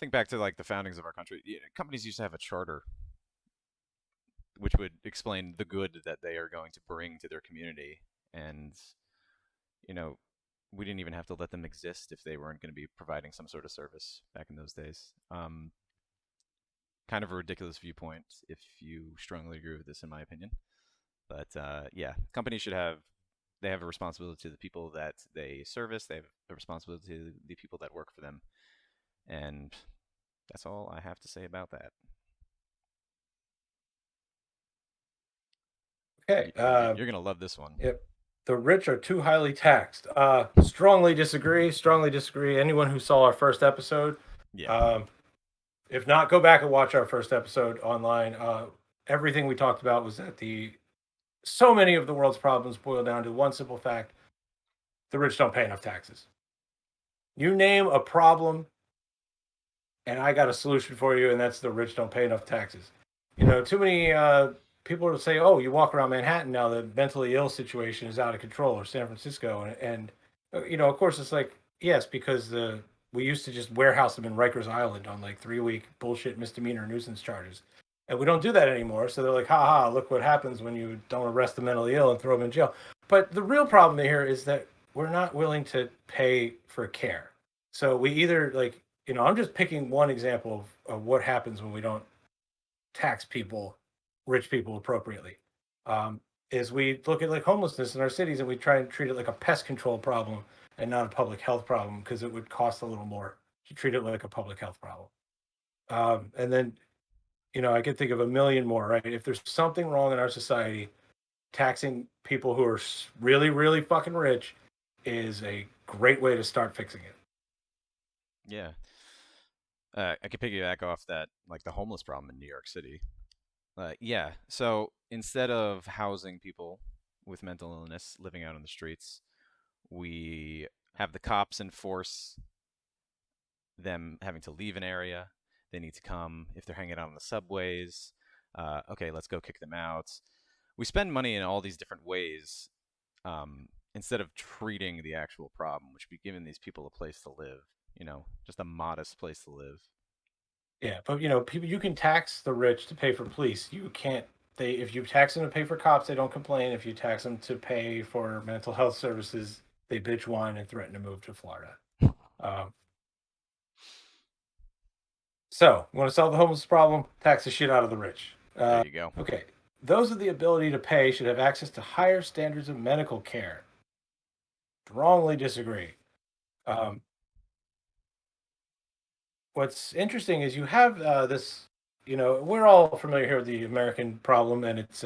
think back to like the foundings of our country. Companies used to have a charter which would explain the good that they are going to bring to their community, and you know, we didn't even have to let them exist if they weren't going to be providing some sort of service back in those days. Kind of a ridiculous viewpoint if you strongly agree with this, in my opinion. But yeah, companies should have they have a responsibility to the people that they service. They have a responsibility to the people that work for them, and that's all I have to say about that. Okay. You're gonna love this one. Yep. The rich are too highly taxed. Strongly disagree. Strongly disagree. Anyone who saw our first episode, Yeah, um, if not, go back and watch our first episode online. Everything we talked about was that the so many of the world's problems boil down to one simple fact: the rich don't pay enough taxes. You name a problem, and I got a solution for you, and that's the rich don't pay enough taxes. Too many people will say, "Oh, you walk around Manhattan now, the mentally ill situation is out of control, or San Francisco," and of course, it's like yes, because the we used to just warehouse them in Rikers Island on like 3 week bullshit misdemeanor nuisance charges, and we don't do that anymore. So they're like, "Ha ha! Look what happens when you don't arrest the mentally ill and throw them in jail." But the real problem here is that we're not willing to pay for care. So we either like I'm just picking one example of what happens when we don't tax people, rich people appropriately. Um, is we look at like homelessness in our cities and we try and treat it like a pest control problem and not a public health problem because it would cost a little more to treat it like a public health problem. And then, I can think of a million more, right? If there's something wrong in our society, taxing people who are really, really fucking rich is a great way to start fixing it. Yeah. I could piggyback off that, like the homeless problem in New York City. Yeah. So instead of housing people with mental illness living out on the streets, we have the cops enforce them having to leave an area. They need to come if they're hanging out on the subways. Okay, let's go kick them out. We spend money in all these different ways instead of treating the actual problem, which would be giving these people a place to live. Just a modest place to live. Yeah, but people, you can tax the rich to pay for police. You can't. They If you tax them to pay for cops, they don't complain. If you tax them to pay for mental health services, they bitch, whine, and threaten to move to Florida. Um, so, you want to solve the homeless problem? Tax the shit out of the rich. There you go. Okay, those with the ability to pay should have access to higher standards of medical care. Strongly disagree. Um, what's interesting is you have this. We're all familiar here with the American problem, and it's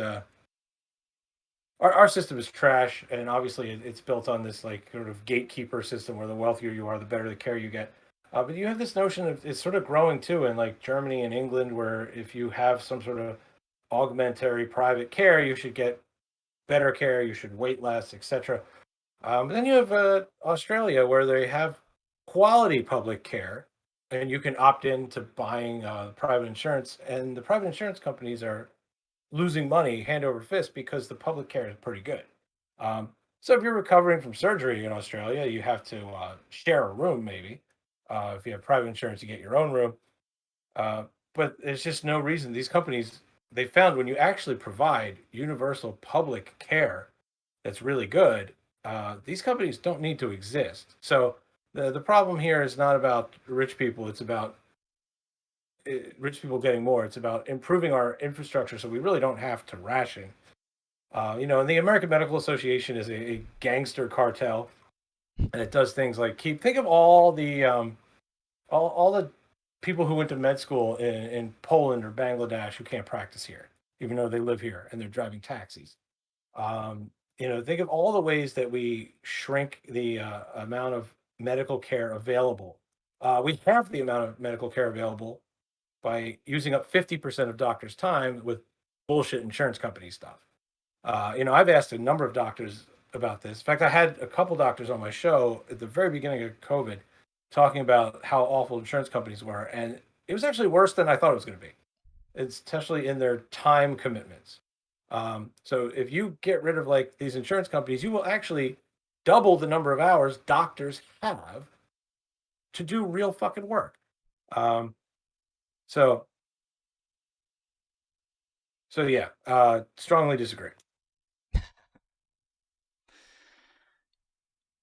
our system is trash, and obviously it's built on this like sort of gatekeeper system where the wealthier you are, the better the care you get. But you have this notion of it's sort of growing too in like Germany and England, where if you have some sort of augmentary private care, you should get better care, you should wait less, etc. Then you have Australia, where they have quality public care, and you can opt in to buying private insurance, and the private insurance companies are losing money hand over fist because the public care is pretty good. So if you're recovering from surgery in Australia, you have to share a room, maybe. If you have private insurance, you get your own room. Uh, but there's just no reason. These companies, they found when you actually provide universal public care that's really good, these companies don't need to exist. So the problem here is not about rich people. It's about rich people getting more. It's about improving our infrastructure so we really don't have to ration. And the American Medical Association is a gangster cartel, and it does things like think of all the all the people who went to med school in Poland or Bangladesh who can't practice here, even though they live here and they're driving taxis. Think of all the ways that we shrink the amount of medical care available. We have the amount of medical care available by using up 50% of doctors' time with bullshit insurance company stuff. I've asked a number of doctors about this. In fact, I had a couple doctors on my show at the very beginning of COVID talking about how awful insurance companies were. And it was actually worse than I thought it was going to be. It's especially in their time commitments. So if you get rid of like these insurance companies, you will actually double the number of hours doctors have to do real fucking work. Um, so so yeah, strongly disagree.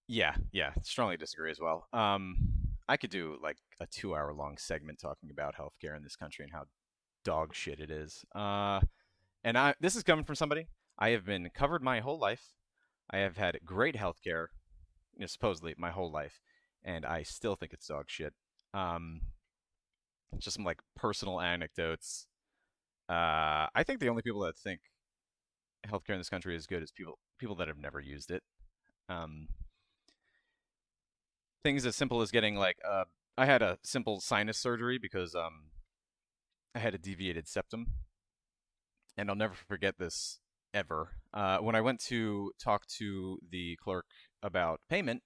Yeah, strongly disagree as well. I could do like a 2 hour long segment talking about healthcare in this country and how dog shit it is. And this is coming from somebody. I have been covered my whole life. I have had great healthcare, supposedly my whole life, and I still think it's dog shit. Um, just some like personal anecdotes. I think the only people that think healthcare in this country is good is people that have never used it. Um, Things as simple as getting like I had a simple sinus surgery because I had a deviated septum, and I'll never forget this ever. When I went to talk to the clerk about payment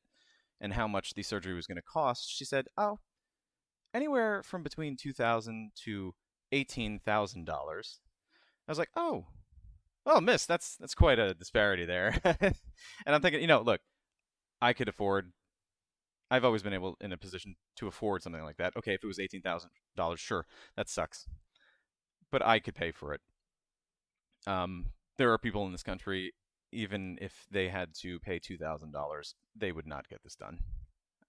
and how much the surgery was going to cost, she said, "Oh, anywhere from between $2,000 to $18,000." I was like, "Oh, well, miss, that's quite a disparity there." And I'm thinking, look, I could afford. I've always been able in a position to afford something like that. Okay, if it was $18,000, sure, that sucks, but I could pay for it. There are people in this country, even if they had to pay $2,000, they would not get this done.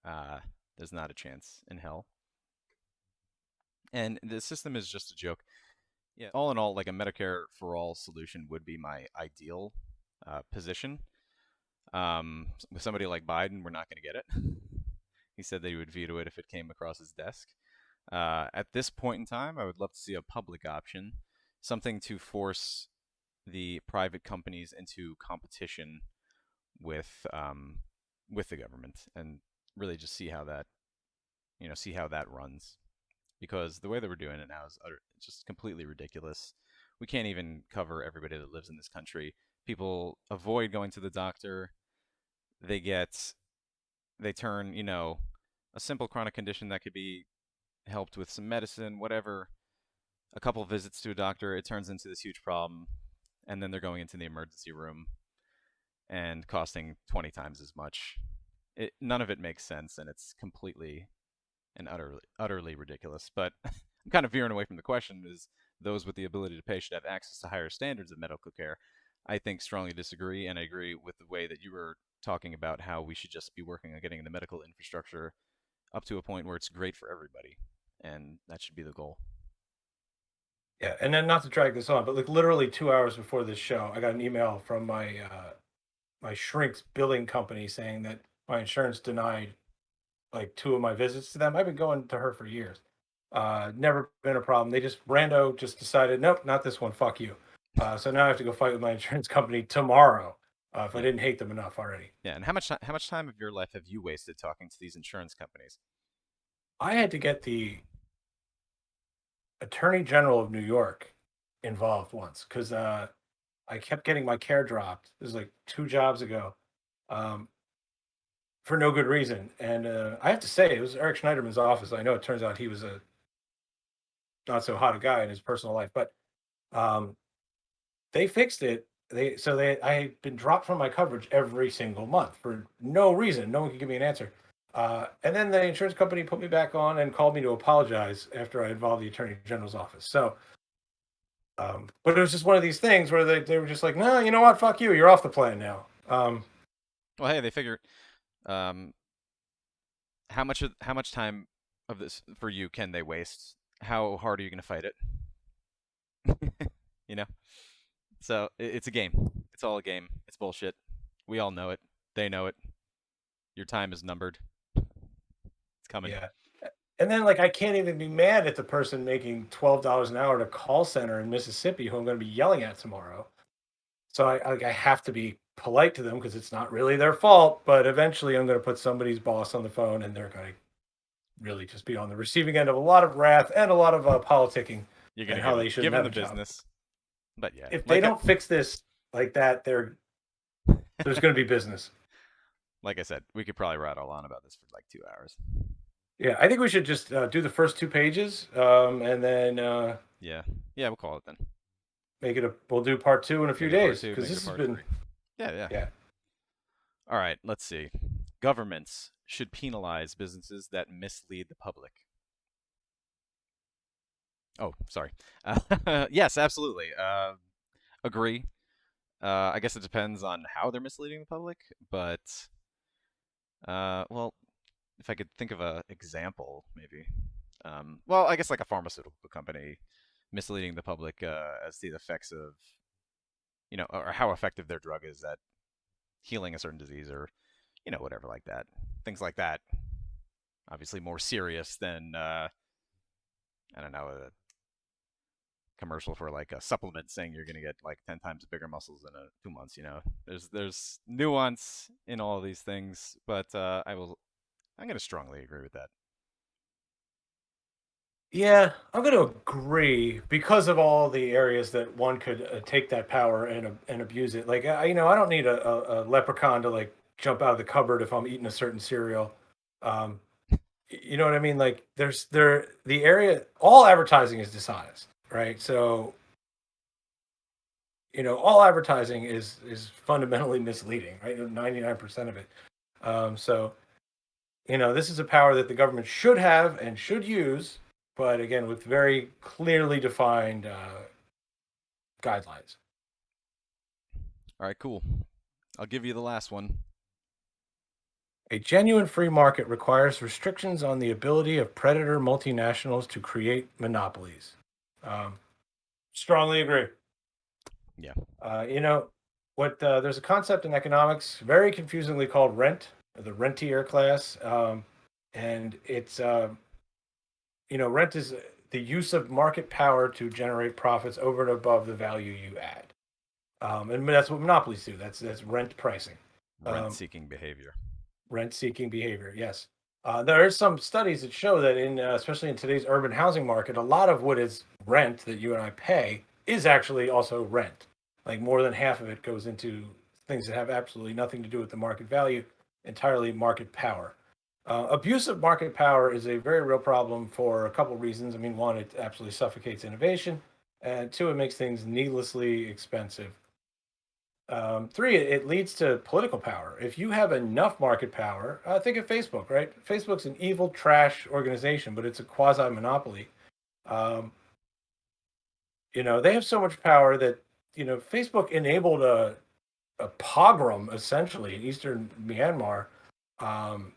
Uh, there's not a chance in hell. And the system is just a joke. Yeah, all in all, like a Medicare for all solution would be my ideal position. With somebody like Biden, we're not going to get it. He said that he would veto it if it came across his desk. At this point in time, I would love to see a public option, something to force the private companies into competition with the government, and really just see how that see how that runs. Because the way that we're doing it now is just completely ridiculous. We can't even cover everybody that lives in this country. People avoid going to the doctor. They get they turn a simple chronic condition that could be helped with some medicine, whatever, a couple visits to a doctor, it turns into this huge problem, and then they're going into the emergency room and costing 20 times as much. None of it makes sense, and it's completely and utterly ridiculous. But I'm kind of veering away from the question: is those with the ability to pay should have access to higher standards of medical care? I think strongly disagree, and I agree with the way that you were talking about how we should just be working on getting the medical infrastructure up to a point where it's great for everybody, and that should be the goal. Yeah, and then not to drag this on, but like literally 2 hours before this show, I got an email from my shrink's billing company saying that my insurance denied like two of my visits to them. I've been going to her for years. Never been a problem. They just rando just decided, nope, not this one. Fuck you. So now I have to go fight with my insurance company tomorrow. If I Yeah, didn't hate them enough already, yeah. And how much time of your life have you wasted talking to these insurance companies? I had to get the Attorney General of New York involved once because I kept getting my care dropped. This was like two jobs ago. Um, for no good reason. And I have to say, it was Eric Schneiderman's office. I know it turns out he was a not so hot a guy in his personal life, but um, they fixed it. I had been dropped from my coverage every single month for no reason. No one could give me an answer. And then the insurance company put me back on and called me to apologize after I involved the attorney general's office. So, but it was just one of these things where they were just like, no, you know what? Fuck you. You're off the plan now. Well, hey, they figure um, how much time of this for you can they waste? How hard are you going to fight it? you know. So it's a game. It's all a game. It's bullshit. We all know it. They know it. Your time is numbered. It's coming. Yeah. And then like I can't even be mad at the person making $12 an hour at a call center in Mississippi who I'm going to be yelling at tomorrow. So I have to be polite to them because it's not really their fault. But eventually, I'm going to put somebody's boss on the phone, and they're going to really just be on the receiving end of a lot of wrath and a lot of politicking You're and gonna how they shouldn't give them have the a job. business. But yeah, If they don't fix this like that, there's going to be business. like I said, we could probably rattle on about this for like 2 hours. Yeah, I think we should just do the first two pages, and then Yeah, yeah, we'll call it then. make it a. We'll do part two in a few Make it a part days two. because Make it a this has part been. three. Yeah, yeah. Yeah. All right, let's see. Governments should penalize businesses that mislead the public. Oh, sorry. Yes, absolutely. Agree. I guess it depends on how they're misleading the public, but well, if I could think of a example, maybe. Well, I guess like a pharmaceutical company misleading the public as to the effects of, or how effective their drug is at healing a certain disease, or whatever like that. Things like that. Obviously, more serious than I don't know, a commercial for like a supplement saying you're gonna get like 10 times bigger muscles in 2 months. There's nuance in all of these things, but I'm gonna strongly agree with that. Yeah, I'm going to agree because of all the areas that one could take that power and abuse it. Like I don't need a leprechaun to like jump out of the cupboard if I'm eating a certain cereal. Um, you know what I mean? Like the area all advertising is dishonest, right? So all advertising is fundamentally misleading, right? 99% of it. So this is a power that the government should have and should use, but again, with very clearly defined guidelines. All right, cool. I'll give you the last one. A genuine free market requires restrictions on the ability of predator multinationals to create monopolies. Um, Strongly agree. Yeah. You know, what there's a concept in economics very confusingly called rent, the rentier class, and it's rent is the use of market power to generate profits over and above the value you add, and that's what monopolies do. That's rent pricing. Um, Rent-seeking behavior. Rent-seeking behavior. Yes, there are some studies that show that especially in today's urban housing market, a lot of what is rent that you and I pay is actually also rent. Like more than half of it goes into things that have absolutely nothing to do with the market value, entirely market power. Abuse of market power is a very real problem for a couple reasons. I mean, one, it absolutely suffocates innovation, and two, it makes things needlessly expensive. Three, it leads to political power. If you have enough market power, think of Facebook, right? Facebook's an evil trash organization, but it's a quasi monopoly. Um, they have so much power that Facebook enabled a pogrom essentially in eastern Myanmar. Um,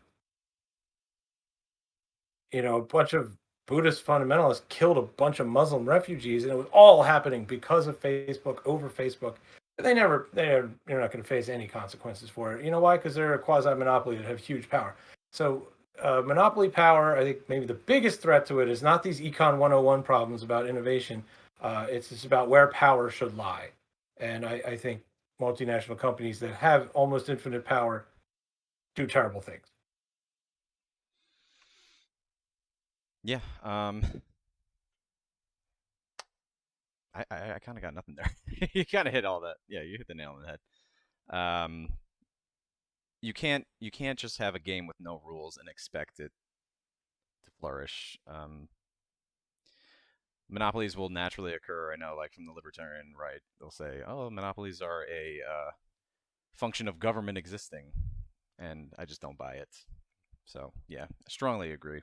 a bunch of Buddhist fundamentalists killed a bunch of Muslim refugees, and it was all happening because of Facebook, over Facebook. They're not going to face any consequences for it. You know why? Because they're a quasi monopoly that have huge power. So, monopoly power, I think maybe the biggest threat to it is not these Econ 101 problems about innovation. It's just about where power should lie. And I think multinational companies that have almost infinite power do terrible things. Yeah. I kind of got nothing there. You kind of hit all that. Yeah, you hit the nail on the head. You can't just have a game with no rules and expect it to flourish. Monopolies will naturally occur. I know, like from the libertarian right, they'll say, "Oh, monopolies are a function of government existing," and I just don't buy it. So yeah, I strongly agree.